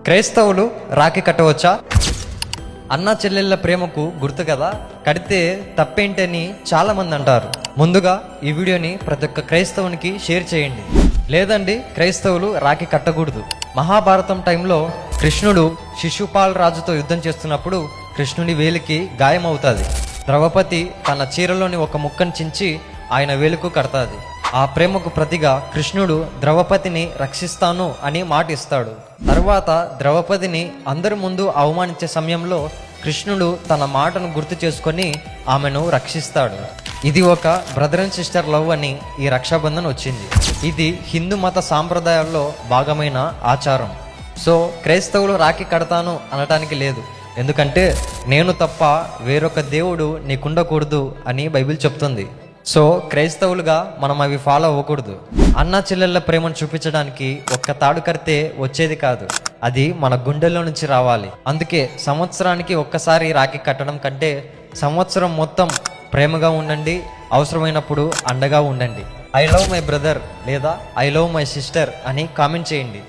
క్రైస్తవులు రాఖీ కట్టవచ్చా? అన్నా చెల్లెళ్ళ ప్రేమకు గుర్తు కదా, కడితే తప్పేంటని చాలా మంది అంటారు. ముందుగా ఈ వీడియోని ప్రతి ఒక్క క్రైస్తవునికి షేర్ చేయండి. లేదండి, క్రైస్తవులు రాఖీ కట్టకూడదు. మహాభారతం టైంలో కృష్ణుడు శిశుపాల్ రాజుతో యుద్ధం చేస్తున్నప్పుడు కృష్ణుని వేలికి గాయం అవుతుంది. ద్రౌపది తన చీరలోని ఒక ముక్కను చించి ఆయన వేలుకు కడతాది. ఆ ప్రేమకు ప్రతిగా కృష్ణుడు ద్రౌపదిని రక్షిస్తాను అని మాట ఇస్తాడు. తర్వాత ద్రౌపదిని అందరి ముందు అవమానించే సమయంలో కృష్ణుడు తన మాటను గుర్తు చేసుకొని ఆమెను రక్షిస్తాడు. ఇది ఒక బ్రదర్ అండ్ సిస్టర్ లవ్ అని ఈ రక్షాబంధన్ వచ్చింది. ఇది హిందూ మత సాంప్రదాయాల్లో భాగమైన ఆచారం. సో క్రైస్తవులు రాఖీ కడతాను అనటానికి లేదు, ఎందుకంటే నేను తప్ప వేరొక దేవుడు నీకుండకూడదు అని బైబిల్ చెప్తుంది. సో క్రైస్తవులుగా మనం అవి ఫాలో అవ్వకూడదు. అన్నా చెల్లెళ్ళ ప్రేమను చూపించడానికి ఒక్క తాడు కడితే వచ్చేది కాదు, అది మన గుండెల్లో నుంచి రావాలి. అందుకే సంవత్సరానికి ఒక్కసారి రాఖీ కట్టడం కంటే సంవత్సరం మొత్తం ప్రేమగా ఉండండి, అవసరమైనప్పుడు అండగా ఉండండి. ఐ లవ్ మై బ్రదర్ లేదా ఐ లవ్ మై సిస్టర్ అని కామెంట్ చేయండి.